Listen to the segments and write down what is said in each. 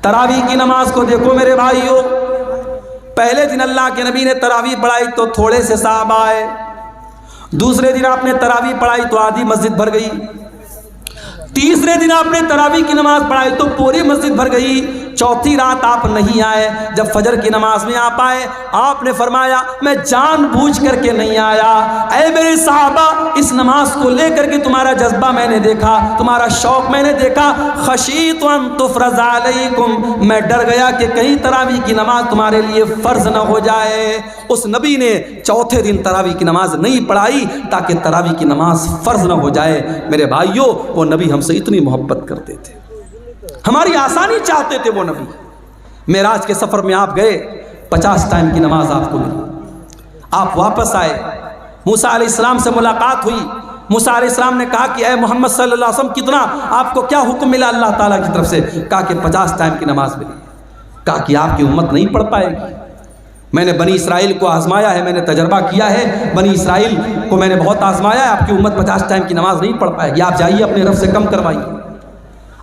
تراویح کی نماز کو دیکھو میرے بھائیوں، پہلے دن اللہ کے نبی نے تراویح پڑھائی تو تھوڑے سے صحابہ آئے، دوسرے دن آپ نے تراویح پڑھائی تو آدھی مسجد بھر گئی، تیسرے دن آپ نے تراویح کی نماز پڑھائی تو پوری مسجد بھر گئی، چوتھی رات آپ نہیں آئے، جب فجر کی نماز میں آپ آئے آپ نے فرمایا میں جان بوجھ کر کے نہیں آیا، اے میرے صحابہ اس نماز کو لے کر کے تمہارا جذبہ میں نے دیکھا، تمہارا شوق میں نے دیکھا، خشیت ان تفرض علیکم، میں ڈر گیا کہ کہیں تراویح کی نماز تمہارے لیے فرض نہ ہو جائے۔ اس نبی نے چوتھے دن تراویح کی نماز نہیں پڑھائی تاکہ تراویح کی نماز فرض نہ ہو جائے۔ میرے بھائیوں وہ نبی ہم سے اتنی محبت کرتے تھے، ہماری آسانی چاہتے تھے وہ نبی۔ معراج کے سفر میں آپ گئے، 50 ٹائم کی نماز آپ کو ملی، آپ واپس آئے، موسیٰ علیہ السلام سے ملاقات ہوئی، موسیٰ علیہ السلام نے کہا کہ اے محمد صلی اللہ علیہ وسلم کتنا آپ کو کیا حکم ملا اللہ تعالیٰ کی طرف سے؟ کہا کہ 50 ٹائم کی نماز ملی۔ کہا کہ آپ کی امت نہیں پڑھ پائے گی، میں نے بنی اسرائیل کو آزمایا ہے، میں نے تجربہ کیا ہے، بنی اسرائیل کو میں نے بہت آزمایا ہے، آپ کی امت 50 ٹائم کی نماز نہیں پڑھ پائے گی، آپ جائیے اپنے رب سے کم کروائیے۔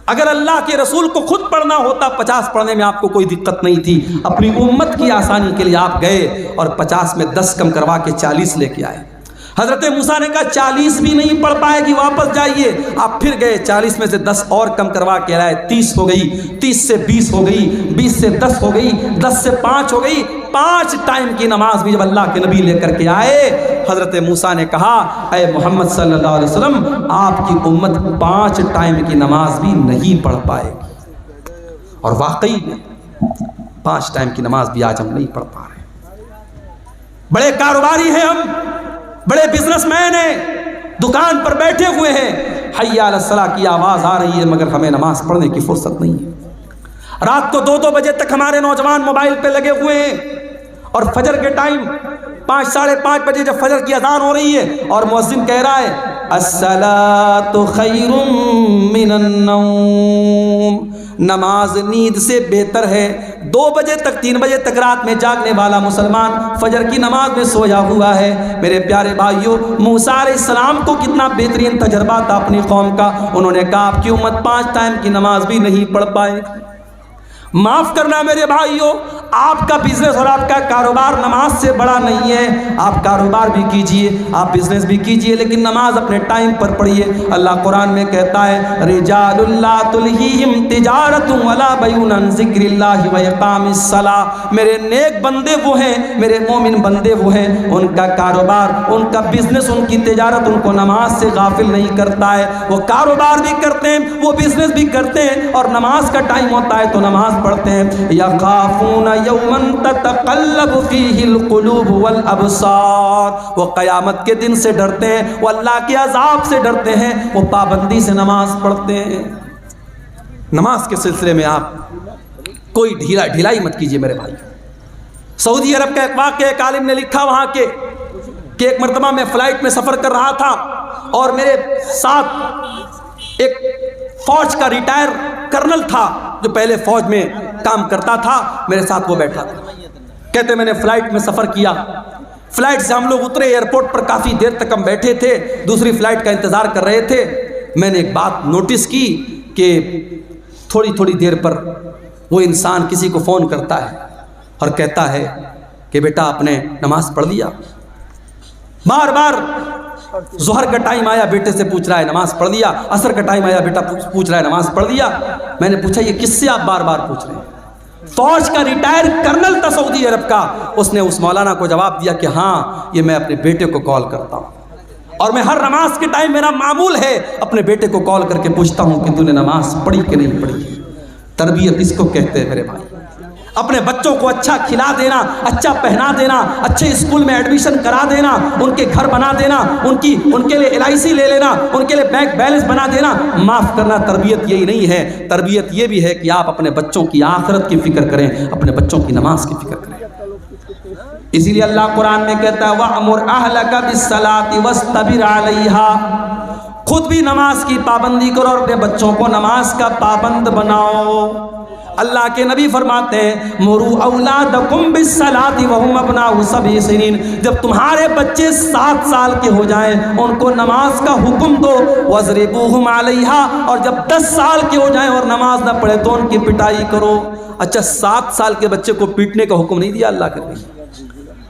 اگر اللہ کے رسول کو خود پڑھنا ہوتا 50 پڑھنے میں آپ کو کوئی دقت نہیں تھی، اپنی امت کی آسانی کے لیے آپ گئے اور 50 میں 10 کم کروا کے 40 لے کے آئے۔ حضرت موسیٰ نے کہا 40 بھی نہیں پڑھ پائے گی، واپس جائیے، آپ پھر گئے، 40 میں سے 10 اور کم کروا کے لائے، 30 ہو گئی، 30 سے 20 ہو گئی، 20 سے 10 ہو گئی، 10 سے 5 ہو گئی، 5 ٹائم کی نماز بھی جب اللہ کے نبی لے کر کے آئے، حضرت موسیٰ نے کہا اے محمد صلی اللہ علیہ وسلم آپ کی امت 5 ٹائم کی نماز بھی نہیں پڑھ پائے گی۔ اور واقعی 5 ٹائم کی نماز بھی آج ہم نہیں پڑھ پا رہے۔ بڑے کاروباری ہیں ہم، بڑے بزنس مین ہیں، دکان پر بیٹھے ہوئے ہیں، حی علی الصلاۃ کی آواز آ رہی ہے مگر ہمیں نماز پڑھنے کی فرصت نہیں ہے۔ رات کو 2-2 بجے تک ہمارے نوجوان موبائل پہ لگے ہوئے ہیں، اور فجر کے ٹائم 5 ساڑھے 5 بجے جب فجر کی اذان ہو رہی ہے اور مؤذن کہہ رہا ہے الصلاۃ خیر من النوم، نماز نیند سے بہتر ہے۔ 2 بجے تک 3 بجے تک رات میں جاگنے والا مسلمان فجر کی نماز میں سویا ہوا ہے۔ میرے پیارے بھائیوں موسیٰ علیہ السلام کو کتنا بہترین تجربہ تھا اپنی قوم کا، انہوں نے کہا آپ کی امت 5 ٹائم کی نماز بھی نہیں پڑھ پائے۔ معاف کرنا میرے بھائیوں، آپ کا بزنس اور آپ کا کاروبار نماز سے بڑا نہیں ہے، آپ کاروبار بھی کیجئے، آپ بزنس بھی کیجئے، لیکن نماز اپنے ٹائم پر پڑھیے۔ اللہ قرآن میں کہتا ہے رجال لا تلہیہم تجارت ولا بیع عن ذکر اللہ واقام الصلاۃ، میرے نیک بندے وہ ہیں، میرے مومن بندے وہ ہیں، ان کا کاروبار، ان کا بزنس، ان کی تجارت ان کو نماز سے غافل نہیں کرتا ہے۔ وہ کاروبار بھی کرتے ہیں، وہ بزنس بھی کرتے ہیں، اور نماز کا ٹائم ہوتا ہے تو نماز پڑھتے ہیں۔ یخافون یوما تتقلب فیہ القلوب والابصار، وہ قیامت کے دن سے ڈرتے ہیں، وہ اللہ کے عذاب سے ڈرتے ہیں، وہ پابندی سے نماز پڑھتے ہیں۔ نماز کے سلسلے میں آپ کوئی ڈھیلائی مت کیجیے میرے بھائی۔ سعودی عرب کا ایک واقعہ ایک عالم نے لکھا وہاں کے کہ ایک مرتبہ میں فلائٹ میں سفر کر رہا تھا اور میرے ساتھ ایک فوج کا ریٹائر کرنل تھا جو پہلے فوج میں کام کرتا تھا، میرے ساتھ وہ بیٹھا تھا۔ کہتے میں نے فلائٹ میں سفر کیا، فلائٹ سے ہم لوگ اترے، ایئرپورٹ پر کافی دیر تک ہم بیٹھے تھے، دوسری فلائٹ کا انتظار کر رہے تھے۔ میں نے ایک بات نوٹس کی کہ تھوڑی دیر پر وہ انسان کسی کو فون کرتا ہے اور کہتا ہے کہ بیٹا آپ نے نماز پڑھ لیا؟ بار بار ظہر کا ٹائم آیا بیٹے سے پوچھ رہا ہے نماز پڑھ لیا، عصر کا ٹائم آیا بیٹا پوچھ رہا ہے نماز پڑھ لیا۔ میں نے پوچھا یہ کس سے آپ بار بار پوچھ رہے ہیں؟ فوج کا ریٹائر کرنل تھا سعودی عرب کا، اس نے اس مولانا کو جواب دیا کہ ہاں یہ میں اپنے بیٹے کو کال کرتا ہوں، اور میں ہر نماز کے ٹائم میرا معمول ہے اپنے بیٹے کو کال کر کے پوچھتا ہوں کہ تو نے نماز پڑھی کہ نہیں پڑھی۔ تربیت اس کو کہتے ہیں میرے بھائی، اپنے بچوں کو اچھا کھلا دینا، اچھا پہنا دینا، اچھے اسکول میں ایڈمیشن کرا دینا، ان کے گھر بنا دینا، ان کے لیے LIC لے لینا، ان کے لیے بینک بیلنس بنا دینا۔ معاف کرنا تربیت یہی نہیں ہے، تربیت یہ بھی ہے کہ آپ اپنے بچوں کی آخرت کی فکر کریں، اپنے بچوں کی نماز کی فکر کریں۔ اسی لیے اللہ قرآن میں کہتا ہے وَأْمُرْ أَهْلَكَ بِالصَّلَاةِ وَاسْتَبِرْ عَلَيْهَا، خود بھی نماز کی پابندی کرو اور اپنے بچوں کو نماز کا پابند بناؤ۔ اللہ کے نبی فرماتے ہیں مرو اولادکم بالصلاۃ وہم ابناء 7 سنین، جب تمہارے بچے 7 سال کے ہو جائیں ان کو نماز کا حکم دو، وضربوہم علیہا، اور جب 10 سال کے ہو جائیں اور نماز نہ پڑھے تو ان کی پٹائی کرو۔ اچھا 7 سال کے بچے کو پیٹنے کا حکم نہیں دیا اللہ کے نبی؟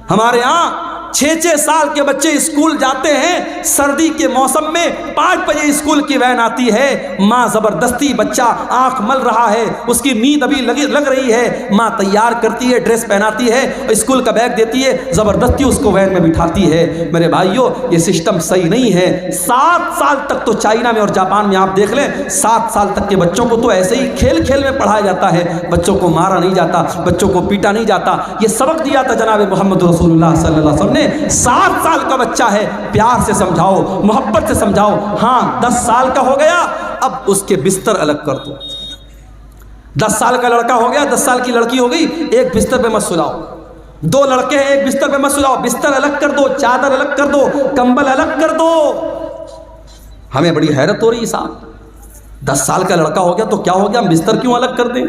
ہمارے ہاں 6 سال کے بچے اسکول جاتے ہیں، سردی کے موسم میں 5 بجے اسکول کی وین آتی ہے، ماں زبردستی، بچہ آنکھ مل رہا ہے، اس کی نیند ابھی لگ رہی ہے، ماں تیار کرتی ہے، ڈریس پہناتی ہے، اسکول کا بیگ دیتی ہے، زبردستی اس کو وین میں بٹھاتی ہے۔ میرے بھائیوں یہ سسٹم صحیح نہیں ہے۔ 7 سال تک تو چائنا میں اور جاپان میں آپ دیکھ لیں، 7 سال تک کے بچوں کو تو ایسے ہی کھیل کھیل میں پڑھایا جاتا ہے، بچوں کو مارا نہیں جاتا، بچوں کو پیٹا نہیں جاتا۔ یہ سبق دیا تھا جناب محمد رسول اللہ صلی اللہ علیہ وسلم نے۔ 7 سال کا بچہ ہے، پیار سے سمجھاؤ، محبت سے سمجھاؤ۔ ہاں 10 سال کا ہو گیا، اب اس کے بستر الگ کر دو۔ 10 سال کا لڑکا ہو گیا، 10 سال کی لڑکی ہو گئی، ایک بستر پہ مت سلاؤ۔ 2 لڑکے ہیں ایک بستر پہ مت سلاؤ، بستر الگ کر دو، چادر الگ کر دو، کمبل الگ کر دو۔ ہمیں بڑی حیرت ہو رہی ہے صاحب، 10 سال کا لڑکا ہو گیا تو کیا ہو گیا، ہم بستر کیوں الگ کر دیں؟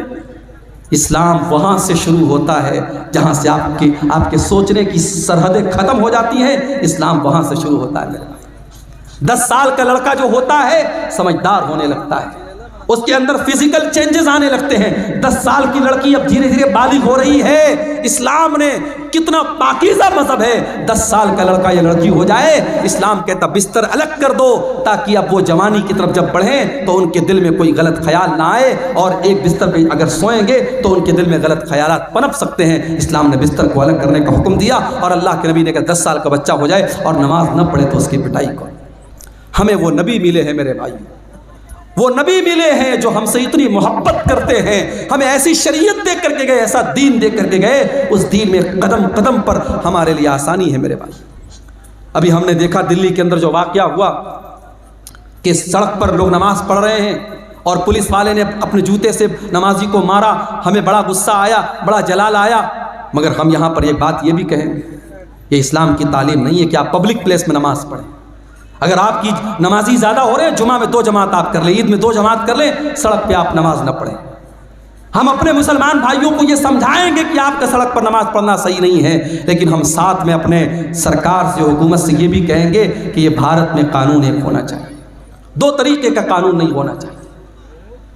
اسلام وہاں سے شروع ہوتا ہے جہاں سے آپ کے سوچنے کی سرحدیں ختم ہو جاتی ہیں، اسلام وہاں سے شروع ہوتا ہے میرے بھائی۔ 10 سال کا لڑکا جو ہوتا ہے سمجھدار ہونے لگتا ہے، اس کے اندر فزیکل چینجز آنے لگتے ہیں۔ 10 سال کی لڑکی اب دھیرے دھیرے بالغ ہو رہی ہے۔ اسلام نے کتنا پاکیزہ مذہب ہے، 10 سال کا لڑکا یا لڑکی ہو جائے، اسلام کہتا بستر الگ کر دو تاکہ اب وہ جوانی کی طرف جب بڑھیں تو ان کے دل میں کوئی غلط خیال نہ آئے، اور ایک بستر پہ اگر سوئیں گے تو ان کے دل میں غلط خیالات پنپ سکتے ہیں۔ اسلام نے بستر کو الگ کرنے کا حکم دیا، اور اللہ کے نبی نے کہا 10 سال کا بچہ ہو جائے اور نماز نہ پڑھے تو اس کی پٹائی کرو۔ ہمیں وہ نبی ملے ہیں میرے بھائی، وہ نبی ملے ہیں جو ہم سے اتنی محبت کرتے ہیں، ہمیں ایسی شریعت دے کر کے گئے، ایسا دین دے کر کے گئے، اس دین میں قدم قدم پر ہمارے لیے آسانی ہے میرے بھائی۔ ابھی ہم نے دیکھا دلی کے اندر جو واقعہ ہوا کہ سڑک پر لوگ نماز پڑھ رہے ہیں اور پولیس والے نے اپنے جوتے سے نمازی کو مارا، ہمیں بڑا غصہ آیا، بڑا جلال آیا، مگر ہم یہاں پر ایک بات یہ بھی کہیں، یہ اسلام کی تعلیم نہیں ہے کہ آپ پبلک پلیس میں نماز پڑھیں۔ اگر آپ کی نمازی زیادہ ہو رہے ہیں، جمعہ میں 2 جماعت آپ کر لیں، عید میں 2 جماعت کر لیں، سڑک پہ آپ نماز نہ پڑھیں۔ ہم اپنے مسلمان بھائیوں کو یہ سمجھائیں گے کہ آپ کا سڑک پر نماز پڑھنا صحیح نہیں ہے، لیکن ہم ساتھ میں اپنے سرکار سے، حکومت سے یہ بھی کہیں گے کہ یہ بھارت میں قانون ایک ہونا چاہیے، 2 طریقے کا قانون نہیں ہونا چاہیے۔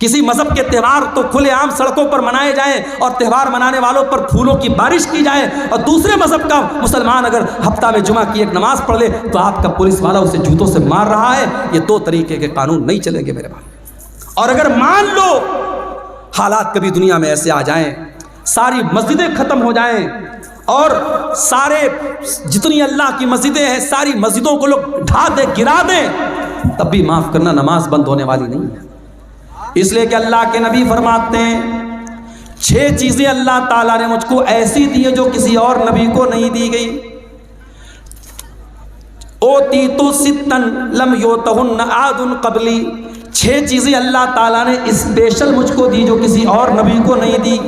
کسی مذہب کے تہوار تو کھلے عام سڑکوں پر منائے جائیں اور تہوار منانے والوں پر پھولوں کی بارش کی جائے، اور دوسرے مذہب کا مسلمان اگر ہفتہ میں جمعہ کی ایک نماز پڑھ لے تو آپ کا پولیس والا اسے جوتوں سے مار رہا ہے۔ یہ 2 طریقے کے قانون نہیں چلیں گے میرے بھائی۔ اور اگر مان لو حالات کبھی دنیا میں ایسے آ جائیں، ساری مسجدیں ختم ہو جائیں اور سارے جتنی اللہ کی مسجدیں ہیں ساری مسجدوں کو لوگ ڈھا دیں، گرا دیں، تب بھی معاف کرنا نماز بند ہونے والی نہیں ہے۔ اس لیے کہ اللہ کے نبی فرماتے ہیں 6 چیزیں اللہ تعالیٰ نے مجھ کو ایسی دی ہیں جو کسی اور نبی کو نہیں دی گئی۔ اوتیت 6 لم یؤتہن احد قبلی، 6 چیزیں اللہ تعالیٰ نے اسپیشل مجھ کو دی جو کسی اور نبی کو نہیں دی۔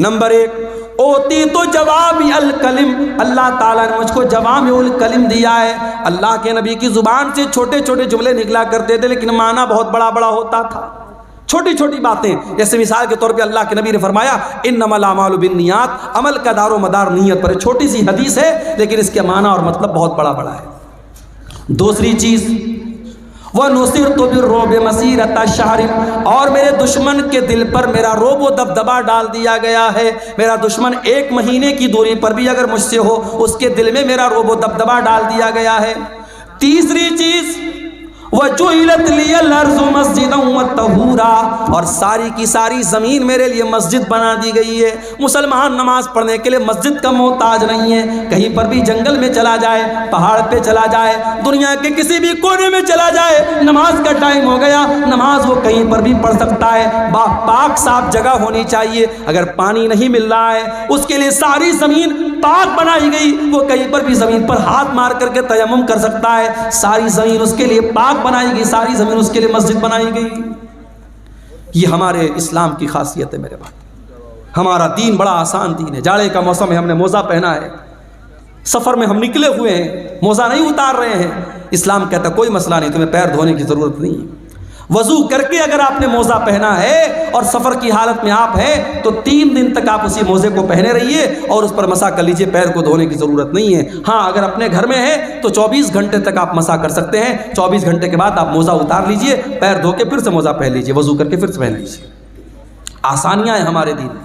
نمبر 1 اوتیت جوامع الکلم، اللہ تعالیٰ نے مجھ کو جوامع الکلم دیا ہے۔ اللہ کے نبی کی زبان سے چھوٹے چھوٹے جملے نکلا کرتے تھے لیکن معنی بہت بڑا بڑا ہوتا تھا، چھوٹی چھوٹی باتیں۔ جیسے مثال کے طور پہ اللہ کے نبی نے فرمایا انما الاعمال بالنیات، عمل کا دار و مدار نیت پر ہے۔ چھوٹی سی حدیث ہے لیکن اس کے معنی اور مطلب بہت بڑا بڑا ہے۔ دوسری چیز وَنُصِرْتُ بِالرُّعْبِ مَسِيرَةَ شَهْرٍ، اور میرے دشمن کے دل پر میرا رعب و دبدبا ڈال دیا گیا ہے۔ میرا دشمن 1 مہینے کی دوری پر بھی اگر مجھ سے ہو اس کے دل میں میرا رعب و دبدبا ڈال دیا گیا ہے۔ تیسری چیز وَجُعِلَتْ لِيَ الْأَرْضُ مَسْجِدًا وَطَهُورًا، اور ساری کی ساری زمین میرے لیے مسجد بنا دی گئی ہے۔ مسلمان نماز پڑھنے کے لیے مسجد کا محتاج نہیں ہے، کہیں پر بھی جنگل میں چلا جائے، پہاڑ پہ چلا جائے، دنیا کے کسی بھی کونے میں چلا جائے، نماز کا ٹائم ہو گیا، نماز وہ کہیں پر بھی پڑھ سکتا ہے۔ پاک صاف جگہ ہونی چاہیے، اگر پانی نہیں مل رہا ہے اس کے لیے ساری زمین پاک بنائی گئی، وہ کہیں پر بھی زمین پر ہاتھ مار کر کے تیمم کر سکتا ہے، ساری زمین اس کے لیے پاک بنائی گئی، ساری زمین اس کے لیے مسجد بنائی گئی۔ یہ ہمارے اسلام کی خاصیت ہے میرے بھائی۔ ہمارا دین بڑا آسان دین ہے۔ جاڑے کا موسم ہے، ہم نے موزہ پہنا ہے، سفر میں ہم نکلے ہوئے ہیں، موزہ نہیں اتار رہے ہیں، اسلام کہتا کوئی مسئلہ نہیں، تمہیں پیر دھونے کی ضرورت نہیں ہے۔ وضو کر کے اگر آپ نے موزہ پہنا ہے اور سفر کی حالت میں آپ ہیں تو 3 دن تک آپ اسی موزے کو پہنے رہیے اور اس پر مسح کر لیجئے، پیر کو دھونے کی ضرورت نہیں ہے۔ ہاں اگر اپنے گھر میں ہے تو 24 گھنٹے تک آپ مسح کر سکتے ہیں، 24 گھنٹے کے بعد آپ موزہ اتار لیجئے، پیر دھو کے پھر سے موزہ پہن لیجئے، وضو کر کے پھر سے پہن لیجئے۔ آسانیاں ہیں ہمارے دین میں۔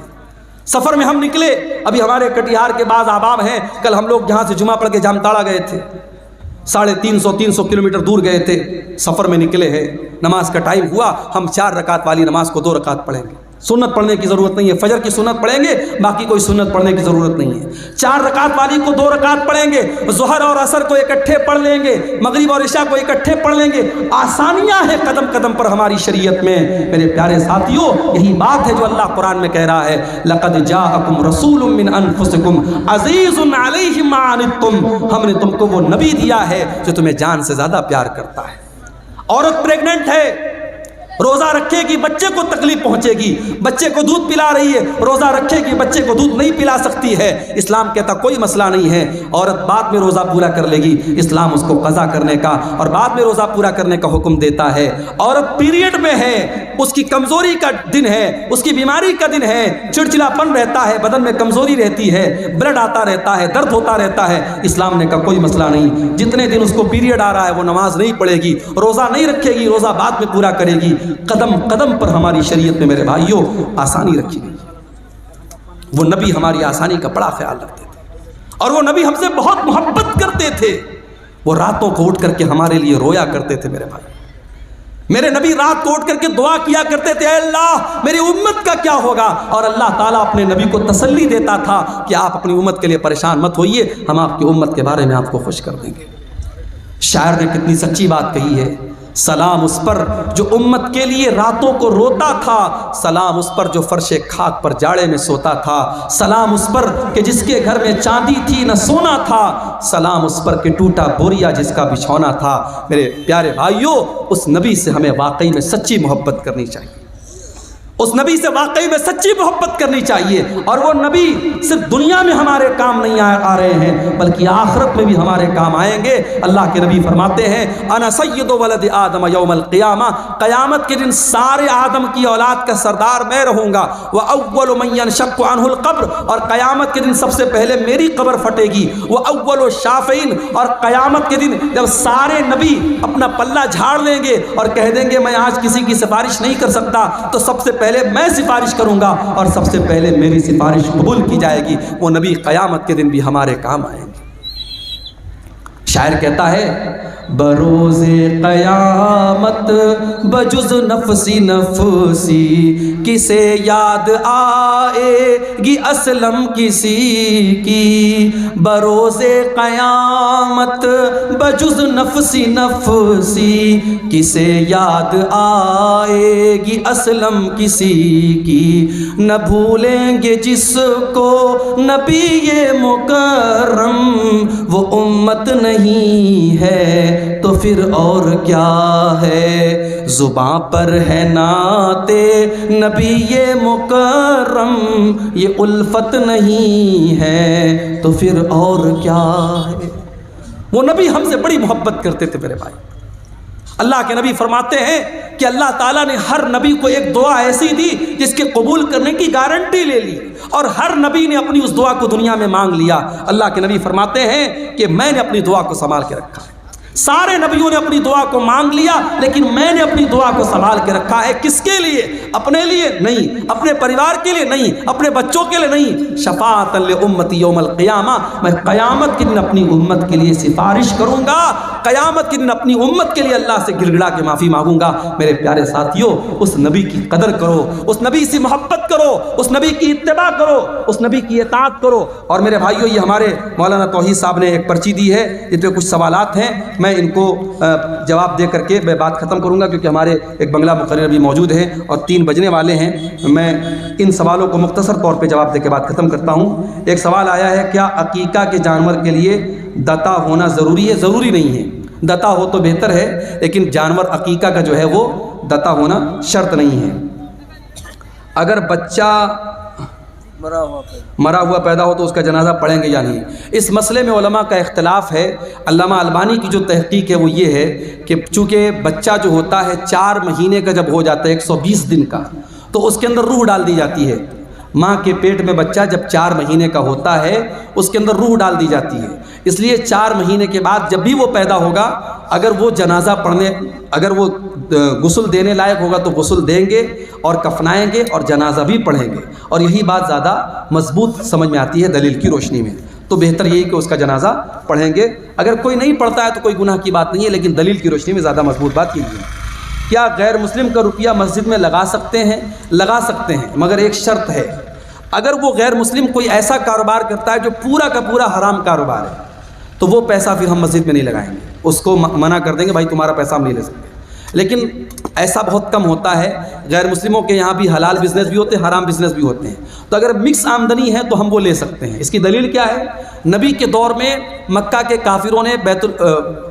سفر میں ہم نکلے، ابھی ہمارے کٹیہار کے بعض احباب ہیں، کل ہم لوگ یہاں سے جمعہ پڑھ کے جامتاڑا گئے تھے، 350 کلومیٹر دور گئے تھے، سفر میں نکلے ہیں، نماز کا ٹائم ہوا، ہم 4 رکعت والی نماز کو 2 رکعت پڑھیں گے، سنت پڑھنے کی ضرورت نہیں ہے، فجر کی سنت پڑھیں گے، باقی کوئی سنت پڑھنے کی ضرورت نہیں ہے، 4 رکعت والی کو 2 رکعت پڑھیں گے، ظہر اور عصر کو اکٹھے پڑھ لیں گے، مغرب اور عشاء کو اکٹھے پڑھ لیں گے۔ آسانیاں ہیں قدم قدم پر ہماری شریعت میں۔ میرے پیارے ساتھیوں، یہی بات ہے جو اللہ قرآن میں کہہ رہا ہے، لَقَدْ جَاءَكُمْ رَسُولٌ مِّنْ أَنفُسِكُمْ عَزِيزٌ عَلَيْهِ مَا عَنِتُّمْ، ہم نے تم کو وہ نبی دیا ہے جو تمہیں جان سے زیادہ پیار کرتا ہے۔ عورت پریگننٹ ہے، روزہ رکھے گی، بچے کو تکلیف پہنچے گی، بچے کو دودھ پلا رہی ہے، روزہ رکھے گی، بچے کو دودھ نہیں پلا سکتی ہے، اسلام کہتا کوئی مسئلہ نہیں ہے، عورت بعد میں روزہ پورا کر لے گی، اسلام اس کو قضا کرنے کا اور بعد میں روزہ پورا کرنے کا حکم دیتا ہے۔ عورت پیریڈ میں ہے، اس کی کمزوری کا دن ہے، اس کی بیماری کا دن ہے، چڑچڑا پن رہتا ہے، بدن میں کمزوری رہتی ہے، بلڈ آتا رہتا ہے، درد ہوتا رہتا ہے، اسلام نے کہا کوئی مسئلہ نہیں، جتنے دن اس کو پیریڈ آ رہا ہے وہ نماز نہیں پڑھے گی، روزہ نہیں رکھے گی، روزہ بعد میں پورا کرے گی۔ قدم قدم پر ہماری شریعت میں میرے بھائیوں آسانی رکھی گئی۔ وہ نبی ہماری آسانی کا بڑا خیال رکھتے تھے اور وہ نبی ہم سے بہت محبت کرتے تھے، وہ راتوں کو اٹھ کر کے ہمارے لیے رویا کرتے تھے۔ میرے بھائی، میرے نبی رات کو اٹھ کر کے دعا کیا کرتے تھے، اے اللہ میری امت کا کیا ہوگا، اور اللہ تعالیٰ اپنے نبی کو تسلی دیتا تھا کہ آپ اپنی امت کے لیے پریشان مت ہوئیے، ہم آپ کی امت کے بارے میں آپ کو خوش کر دیں گے۔ شاعر نے کتنی سچی بات کہی ہے، سلام اس پر جو امت کے لیے راتوں کو روتا تھا، سلام اس پر جو فرش خاک پر جاڑے میں سوتا تھا، سلام اس پر کہ جس کے گھر میں چاندی تھی نہ سونا تھا، سلام اس پر کہ ٹوٹا بوریا جس کا بچھونا تھا۔ میرے پیارے بھائیوں، اس نبی سے ہمیں واقعی میں سچی محبت کرنی چاہیے، اس نبی سے واقعی میں سچی محبت کرنی چاہیے، اور وہ نبی صرف دنیا میں ہمارے کام نہیں آ رہے ہیں بلکہ آخرت میں بھی ہمارے کام آئیں گے۔ اللہ کے نبی فرماتے ہیں، انا سید ولد آدم یوم القیامہ، قیامت کے دن سارے آدم کی اولاد کا سردار میں رہوں گا، واول من ينشق عنه القبر، اور قیامت کے دن سب سے پہلے میری قبر پھٹے گی، واول الشافعین، اور قیامت کے دن جب سارے نبی اپنا پلہ جھاڑ لیں گے اور کہہ دیں گے میں آج کسی کی سفارش نہیں کر سکتا، تو سب سے پہلے میں سفارش کروں گا اور سب سے پہلے میری سفارش قبول کی جائے گی۔ وہ نبی قیامت کے دن بھی ہمارے کام آئیں گے۔ شاعر کہتا ہے، بروز قیامت بجز نفسی نفسی کسے یاد آئے گی اسلم کسی کی، بروز قیامت بجز نفسی نفسی کسے یاد آئے گی اسلم کسی کی، نہ بھولیں گے جس کو نبی مکرم، وہ امت نہیں ہے تو پھر اور کیا ہے، زباں پر ہے نعت نبی مکرم، یہ الفت نہیں ہے تو پھر اور کیا ہے۔ وہ نبی ہم سے بڑی محبت کرتے تھے میرے بھائی۔ اللہ کے نبی فرماتے ہیں کہ اللہ تعالیٰ نے ہر نبی کو ایک دعا ایسی دی جس کے قبول کرنے کی گارنٹی لے لی، اور ہر نبی نے اپنی اس دعا کو دنیا میں مانگ لیا۔ اللہ کے نبی فرماتے ہیں کہ میں نے اپنی دعا کو سنبھال کے رکھا ہے، سارے نبیوں نے اپنی دعا کو مانگ لیا لیکن میں نے اپنی دعا کو سنبھال کے رکھا ہے۔ کس کے لیے؟ اپنے لیے نہیں، اپنے پریوار کے لیے نہیں، اپنے بچوں کے لیے نہیں، شفاعۃ لامتی یوم القیامہ، میں قیامت کے دن اپنی امت کے لیے سفارش کروں گا، قیامت کے دن اپنی امت کے لیے اللہ سے گر گڑا کے معافی مانگوں گا۔ میرے پیارے ساتھیوں، اس نبی کی قدر کرو، اس نبی سے محبت کرو، اس نبی کی اتباع کرو، اس نبی کی اطاعت کرو۔ اور میرے بھائیوں، یہ ہمارے مولانا توحید صاحب نے ایک پرچی دی ہے، اس پہ کچھ سوالات ہیں، میں ان کو جواب دے کر کے میں بات ختم کروں گا، کیونکہ ہمارے ایک بنگلہ مقرر بھی موجود ہے اور 3 بجنے والے ہیں۔ میں ان سوالوں کو مختصر طور پہ جواب دے کے بات ختم کرتا ہوں۔ ایک سوال آیا ہے، کیا عقیقہ کے جانور کے لیے دتا ہونا ضروری ہے؟ ضروری نہیں ہے، دتا ہو تو بہتر ہے، لیکن جانور عقیقہ کا جو ہے وہ دتا ہونا شرط نہیں ہے۔ اگر بچہ مرا ہوا پیدا ہو تو اس کا جنازہ پڑھیں گے یا نہیں؟ اس مسئلے میں علماء کا اختلاف ہے۔ علامہ البانی کی جو تحقیق ہے وہ یہ ہے کہ چونکہ بچہ جو ہوتا ہے 4 مہینے کا جب ہو جاتا ہے 120 دن کا، تو اس کے اندر روح ڈال دی جاتی ہے۔ ماں کے پیٹ میں بچہ جب 4 مہینے کا ہوتا ہے اس کے اندر روح ڈال دی جاتی ہے، اس لیے 4 مہینے کے بعد جب بھی وہ پیدا ہوگا، اگر وہ جنازہ پڑھنے، اگر وہ غسل دینے لائق ہوگا تو غسل دیں گے اور کفنائیں گے اور جنازہ بھی پڑھیں گے، اور یہی بات زیادہ مضبوط سمجھ میں آتی ہے دلیل کی روشنی میں۔ تو بہتر یہی کہ اس کا جنازہ پڑھیں گے۔ اگر کوئی نہیں پڑھتا ہے تو کوئی گناہ کی بات نہیں ہے، لیکن دلیل کی روشنی میں زیادہ مضبوط بات یہی ہے۔ کیا غیر مسلم کا روپیہ مسجد میں لگا سکتے ہیں؟ لگا سکتے ہیں، مگر ایک شرط ہے۔ اگر وہ غیر مسلم کوئی ایسا کاروبار کرتا ہے جو پورا کا پورا حرام کاروبار ہے تو وہ پیسہ پھر ہم مسجد میں نہیں لگائیں گے، اس کو منع کر دیں گے، بھائی تمہارا پیسہ ہم نہیں لے سکتے۔ لیکن ایسا بہت کم ہوتا ہے، غیر مسلموں کے یہاں بھی حلال بزنس بھی ہوتے ہیں، حرام بزنس بھی ہوتے ہیں، تو اگر مکس آمدنی ہے تو ہم وہ لے سکتے ہیں۔ اس کی دلیل کیا ہے؟ نبی کے دور میں مکہ کے کافروں نے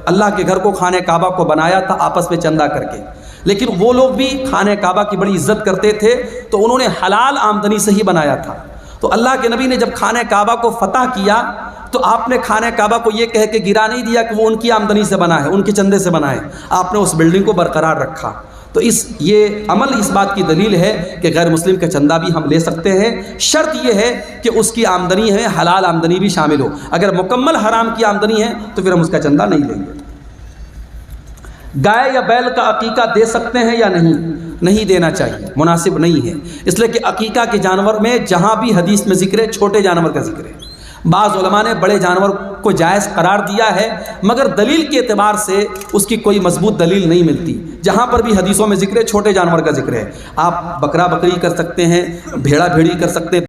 اللہ کے گھر کو خانہ کعبہ کو بنایا تھا آپس میں چندہ کر کے، لیکن وہ لوگ بھی خانہ کعبہ کی بڑی عزت کرتے تھے تو انہوں نے حلال آمدنی سے ہی بنایا تھا۔ تو اللہ کے نبی نے جب خانہ کعبہ کو فتح کیا تو آپ نے خانہ کعبہ کو یہ کہہ کے گرا نہیں دیا کہ وہ ان کی آمدنی سے بنا ہے، ان کے چندے سے بنا ہے، آپ نے اس بلڈنگ کو برقرار رکھا۔ تو یہ عمل اس بات کی دلیل ہے کہ غیر مسلم کا چندہ بھی ہم لے سکتے ہیں، شرط یہ ہے کہ اس کی آمدنی ہے حلال آمدنی بھی شامل ہو۔ اگر مکمل حرام کی آمدنی ہے تو پھر ہم اس کا چندہ نہیں لیں گے۔ گائے یا بیل کا عقیقہ دے سکتے ہیں یا نہیں؟ نہیں دینا چاہیے، مناسب نہیں ہے، اس لیے کہ عقیقہ کے جانور میں جہاں بھی حدیث میں ذکر ہے چھوٹے جانور کا ذکر ہے۔ بعض علماء نے بڑے جانور کو جائز قرار دیا ہے، مگر دلیل کے اعتبار سے اس کی کوئی مضبوط دلیل نہیں ملتی۔ جہاں پر بھی حدیثوں میں ذکر ہے چھوٹے جانور کا ذکر ہے، آپ بکرا بکری کر سکتے ہیں، بھیڑا بھیڑی کر سکتے ہیں،